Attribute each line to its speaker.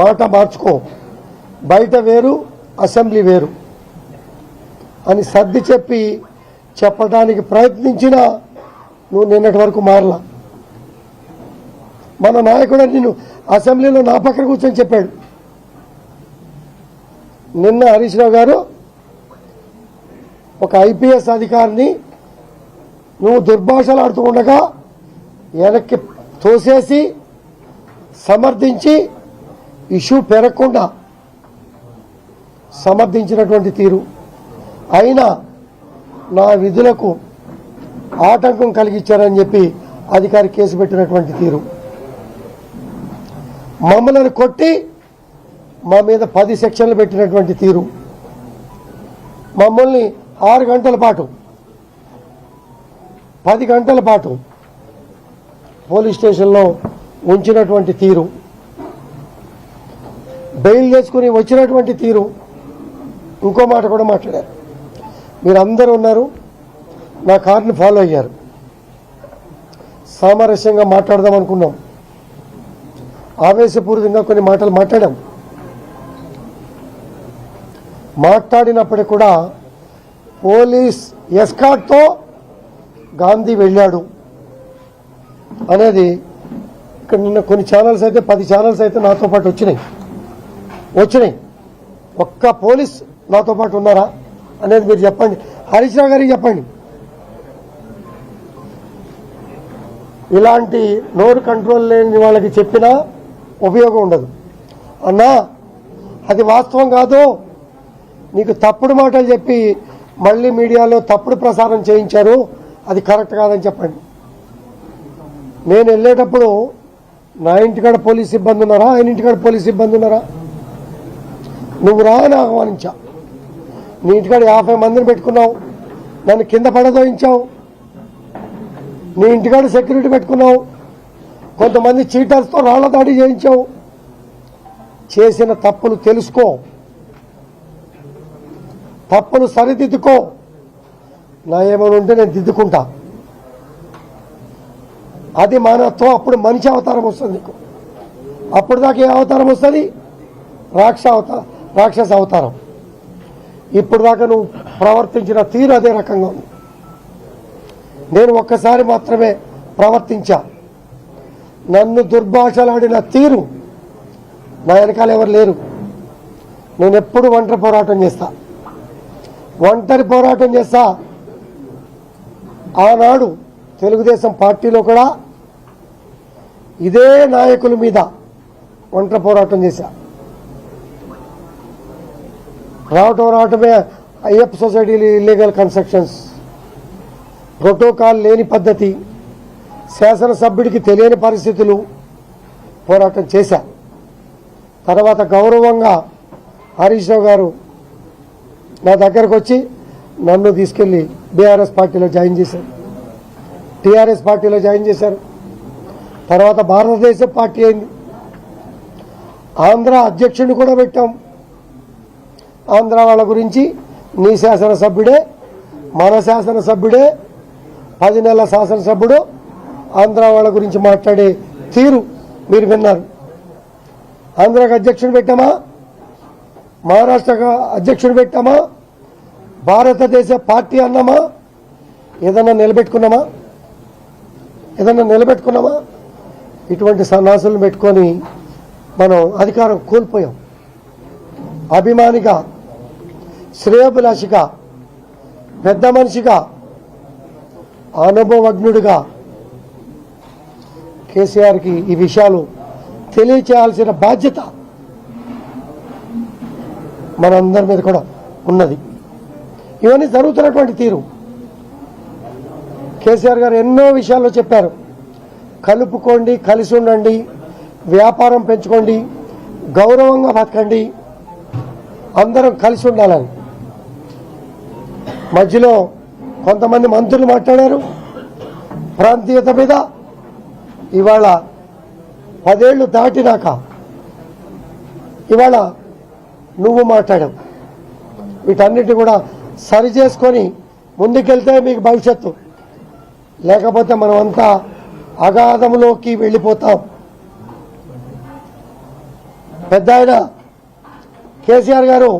Speaker 1: మాట మార్చుకో, బయట వేరు అసెంబ్లీ వేరు అని సర్ది చెప్పడానికి ప్రయత్నించినా నువ్వు నిన్నటి వరకు మారలా. మన నాయకుడు నిన్ను అసెంబ్లీలో నా పక్కన కూర్చొని చెప్పాడు. నిన్న హరీష్ రావు గారు ఒక ఐపీఎస్ అధికారిని నువ్వు దుర్భాషలు ఆడుతూ ఉండగా వెనక్కి తోసేసి సమర్థించి ఇష్యూ పెరగకుండా సమర్థించినటువంటి తీరు, అయినా నా విధులకు ఆటంకం కలిగించారని చెప్పి అధికారి కేసు పెట్టినటువంటి తీరు, మమ్మల్ని కొట్టి మా మీద 10 సెక్షన్లు పెట్టినటువంటి తీరు, మమ్మల్ని 6 గంటల పాటు 10 గంటల పాటు పోలీస్ స్టేషన్లో ఉంచినటువంటి తీరు, బెయిల్ చేసుకుని వచ్చినటువంటి తీరు. ఇంకో మాట కూడా మాట్లాడారు. మీరందరూ ఉన్నారు, నా కార్ని ఫాలో అయ్యారు. సామరస్యంగా మాట్లాడదాం అనుకున్నాం, ఆవేశపూరితంగా కొన్ని మాటలు మాట్లాడినప్పటికీ కూడా పోలీస్ ఎస్కార్ట్తో గాంధీ వెళ్ళాడు అనేది ఇక్కడ నిన్న కొన్ని ఛానల్స్ అయితే 10 ఛానల్స్ అయితే నాతో పాటు వచ్చినాయి. ఒక్క పోలీస్ నాతో పాటు ఉన్నారా అనేది మీరు చెప్పండి. హరీష్ రావు గారికి చెప్పండి. ఇలాంటి నోరు కంట్రోల్ లేని వాళ్ళకి చెప్పినా ఉపయోగం ఉండదు. అన్నా అది వాస్తవం కాదు, నీకు తప్పుడు మాటలు చెప్పి మళ్ళీ మీడియాలో తప్పుడు ప్రసారం చేయించారు, అది కరెక్ట్ కాదని చెప్పండి. నేను వెళ్ళేటప్పుడు నా ఇంటికాడ పోలీస్ సిబ్బంది ఉన్నారా, ఆయన ఇంటికాడ పోలీస్ సిబ్బంది ఉన్నారా? నువ్వు రా అని ఆహ్వానించా. నీ ఇంటికాడ 50 మందిని పెట్టుకున్నావు, నన్ను కింద పడదోయించావు. నీ ఇంటికాడ సెక్యూరిటీ పెట్టుకున్నావు, కొంతమంది చీటర్స్తో రాళ్ల దాడి చేయించావు. చేసిన తప్పులు తెలుసుకో, తప్పులు సరిదిద్దుకో. నా ఏమైనా ఉంటే నేను దిద్దుకుంటా. అది మానవత్వం. అప్పుడు మనిషి అవతారం వస్తుంది నీకు. అప్పుడు దాకా ఏ అవతారం వస్తుంది? రాక్షస అవతారం. ఇప్పుడు దాకా నువ్వు ప్రవర్తించిన తీరు అదే రకంగా ఉంది. నేను ఒక్కసారి మాత్రమే ప్రవర్తించా. నన్ను దుర్భాషలాడిన తీరు నా వెనకాల ఎవరు లేరు. నేను ఎప్పుడు ఒంటరి పోరాటం చేస్తా. ఆనాడు తెలుగుదేశం పార్టీలో కూడా ఇదే నాయకుల మీద ఒంటరి పోరాటం చేశా. రావటమే అయ్యప్ప సొసైటీలు ఇల్లీగల్ కన్స్ట్రక్షన్స్, ప్రోటోకాల్ లేని పద్ధతి, శాసనసభ్యుడికి తెలియని పరిస్థితులు పోరాటం చేశా. తర్వాత గౌరవంగా హరీష్ రావు గారు నా దగ్గరకు వచ్చి నన్ను తీసుకెళ్లి బీఆర్ఎస్ పార్టీలో జాయిన్ చేశారు, టీఆర్ఎస్ పార్టీలో జాయిన్ చేశారు. తర్వాత భారతదేశం పార్టీ అయింది. ఆంధ్ర అధ్యక్షుడిని కూడా పెట్టాం. ఆంధ్ర వాళ్ళ గురించి నీ శాసనసభ్యుడే, మన శాసనసభ్యుడే, 10 నెలల శాసనసభ్యుడు ఆంధ్ర వాళ్ళ గురించి మాట్లాడే తీరు మీరు విన్నారు. ఆంధ్రాకి అధ్యక్షుడు పెట్టామా, మహారాష్ట్రకు అధ్యక్షుడు పెట్టామా, భారతదేశ పార్టీ అన్నామా, ఏదన్నా నిలబెట్టుకున్నామా? ఇటువంటి సన్నాసులను పెట్టుకొని మనం అధికారం కోల్పోయాం. అభిమానిగా, శ్రేయోభిలాషిగా, పెద్ద మనిషిగా, అనుభవజ్ఞుడిగా కేసీఆర్కి ఈ విషయాలు తెలియచేయాల్సిన బాధ్యత మనందరి మీద కూడా ఉన్నది. ఇవన్నీ జరుగుతున్నటువంటి తీరు. కేసీఆర్ గారు ఎన్నో విషయాల్లో చెప్పారు. కలుపుకోండి, కలిసి ఉండండి, వ్యాపారం పెంచుకోండి, గౌరవంగా బతకండి, అందరం కలిసి ఉండాలని. మధ్యలో కొంతమంది మంత్రులు మాట్లాడారు ప్రాంతీయత మీద. ఇవాళ 10 ఏళ్లు దాటినాక ఇవాళ నువ్వు మాట్లాడావు. వీటన్నిటి కూడా సరి చేసుకొని ముందుకెళ్తే మీకు భవిష్యత్తు, లేకపోతే మనమంతా అగాధంలోకి వెళ్ళిపోతాం. పెద్ద ఆయన కేసీఆర్ గారు